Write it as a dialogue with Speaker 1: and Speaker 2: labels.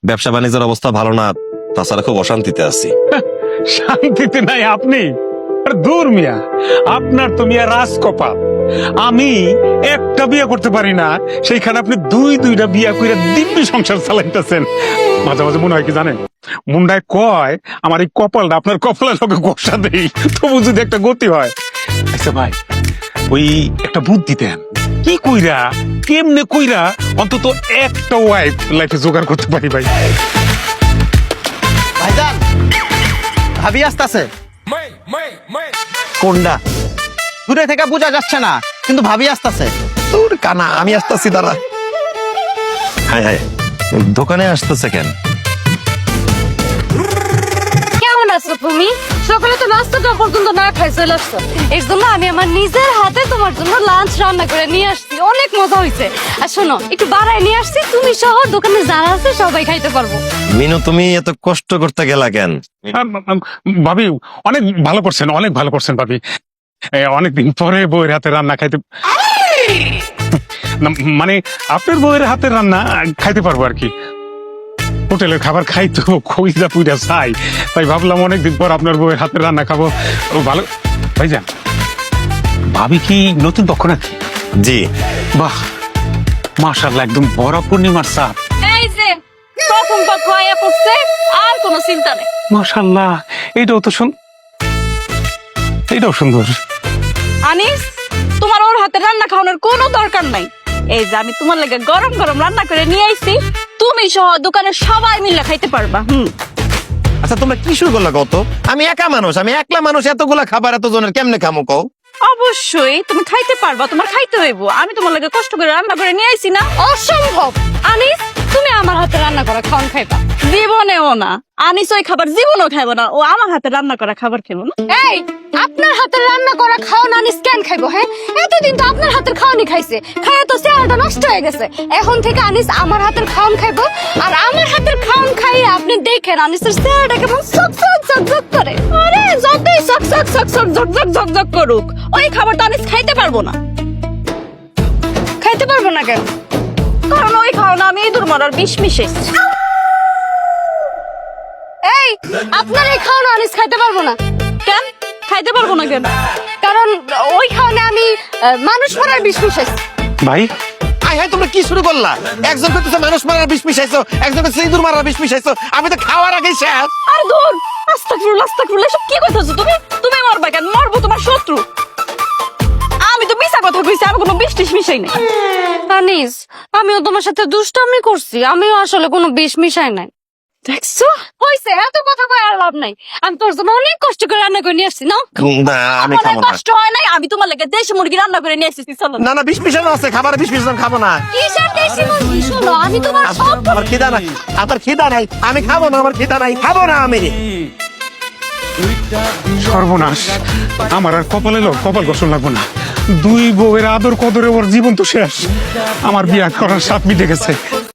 Speaker 1: ব্যবসা বাণিজ্যের অবস্থা ভালো না, তাছাড়া খুব অশান্তিতে আছি।
Speaker 2: শান্তিতে নাই আপনি? আর দূর মিয়া, আপনার তো মিয়া রাজকপাল। আমি একটা বিয়ে করতে পারি না, সেইখানে আপনি দুইটা বিয়ে করে দিব্যি সংসার চালাইতেছেন। মাঝে মাঝে মনে হয় কি জানেন, মুন্ডায় কয় আমার এই কপালটা আপনার কপালের লোকে ঘষা দেই, তবু যদি একটা গতি হয়। আচ্ছা ভাই, ওই একটা বুদ্ধি দেন, কি কইরা কেমনে কইরা অন্তত একটা ওয়াইফ লাইফে জোগাড় করতে পারি ভাই।
Speaker 3: ভাইজান, ভাবি আসতেছে।
Speaker 1: কোনটা?
Speaker 3: দূরে থেকে বোঝা যাচ্ছে না, কিন্তু ভাবি আসতেছে।
Speaker 1: তোর কানা, আমি আসতেছি দাঁড়া। হায় হায়, দোকানে আসতেছে কেন?
Speaker 4: কেমন আছো তুমি? সকালে তো নাস্তাটা পর্যন্ত না খাই চলে আসছো। এর জন্য আমি আমার নিজের হাতে তোমার জন্য লাঞ্চ রান্না করে নিয়ে আসছি, অনেক মজা হয়েছে। আর শোনো, একটু বাড়ায় নিয়ে আসছি, তুমি সহ দোকানে যারা আছে সবাই খাইতে পারবো।
Speaker 1: মিনু, তুমি এত কষ্ট করতে গেলা কেন?
Speaker 2: ভাবি অনেক ভালো করছেন, অনেক ভালো করছেন ভাবি। অনেকদিন পরে বউয়ের হাতে রান্না খাইতে, না, মানে আপনার বউয়ের হাতের রান্না খাইতে পারবো আর কি। হোটেলের খাবার খাই তো খইজা পুইরা চাই, তাই ভাবলাম অনেকদিন পর আপনার বউয়ের হাতের রান্না খাবো। ভালো ভাইজান, ভাবি কি নতুন পক্ষ নাকি?
Speaker 1: জি।
Speaker 2: বাহ, মাশাআল্লাহ, একদম বড় পূর্ণিমার চাঁদ।
Speaker 4: এই যে প্রথম পক্ষ আয়া পড়ছে, আর কোনো চিন্তা নেই।
Speaker 2: মাশাআল্লাহ, এইটাও তো এইটাও সুন্দর।
Speaker 4: আনিস, তোমার ওর হাতে রান্না খাওয়ানোর কোনো দরকার নাই। এই যে আমি তোমার লাগে গরম গরম রান্না করে নিয়ে আইছি, তুমি সহ দোকানের সবাই মিলে খাইতে পারবা।
Speaker 1: আচ্ছা, তোমরা কি শুরু করলা? কত? আমি একা মানুষ, আমি একলা মানুষ, এতগুলা খাবার এত জনের কেমনে খামো কও?
Speaker 4: অবশ্যই তুমি খাইতে পারবা, তোমার খাইতে হইব। আমি তোমার লাগে কষ্ট করে রান্না করে নিয়ে আইছি না। অসম্ভব। আনিস, তুমি আমার হাতে রান্না করা খাওয়ান খাইবা? জীবনেও না। আনিস ওই খাবার জীবনেও খাইবো না, ও আমার হাতে রান্না করা খাবার খাইবো না। এই, আপনার হাতের রান্না করা খাওয়ান আনিস কেন খাইবো? হ্যাঁ, এতদিন তো আপনার হাতের খাওয়ানি খাইছে, খাওয়া তো চেহারাটা নষ্ট হয়ে গেছে। এখন থেকে আনিস আমার হাতের খাওয়ান খাইবো, আর আমার হাতের খাওয়ান খাইয়ে আপনি দেখেন আনিসের চেহারাটা কেমন চকচক চকচক করে। আরে যতই চকচক চকচক ঝকঝক ঝকঝক করুক, ওই খাবারটা আনিস খাইতে পারবো না। খাইতে পারবো না কেন? কারণ ওই খাওয়ানো আমি ইঁদুর মারার বিষ মিশাইছি। এই, আপনার এই খাওয়ানো আনিস খাইতে পারবো না কেন? খাইতে পারবো না কেন? কারণ ওই খাওয়ানো আমি মানুষ মারার বিষ মিশাইছি।
Speaker 2: ভাই,
Speaker 1: আয় হায়, তোমরা কি শুরু করলা? একজন করতেছে মানুষ মারার বিষ মিশাইছো, একজন করতেছে ইঁদুর মারার বিষ মিশাইছো। আমি তো খাওয়ার আগেই শেষ।
Speaker 4: আর দূর, আস্তাগফিরুল্লাহ আস্তাগফিরুল্লাহ, এসব কি কইতাছো তুমি? তুমি মরবা কেন? মরবো তোমার শত্রু। আমি তো মিছা কথা কইছি, আমি কোনো বিষ টিষ মিশাই নাই। আনিস, আমিও তোমার সাথে দুষ্টামি করছি, আমিও আসলে কোনো বিষ মিশাই নাই। দেখছো, হইছে, এত কথা কই আর লাভ নাই। আমি তোর জন্য অনেক কষ্ট করে রান্না করে নিয়ে আসছি না।
Speaker 1: না, আমি
Speaker 4: আমার
Speaker 1: খাবো না।
Speaker 4: কষ্ট হয় নাই, আমি তোমার লাগে দেশি মুরগি রান্না করে নিয়ে এসেছি। চলো
Speaker 1: না না, বিষ মিশানো আছে, খাবারে বিষ মিশানো খাবো না।
Speaker 4: কিসের দেশি মুরগি? শোনো, আমি তোমার সব
Speaker 1: আমার খিদা নাই, আমার খিদা নাই, আমি খাবো না, আমার খিদা নাই, খাবো না আমি।
Speaker 2: সর্বনাশ, আমার আর কপালে কপাল ঘষণ লাগবো না। দুই বউয়ের আদর কদরে ওর জীবন তো শেষ। আমার বিয়া করার স্বাদ মিটে গেছে।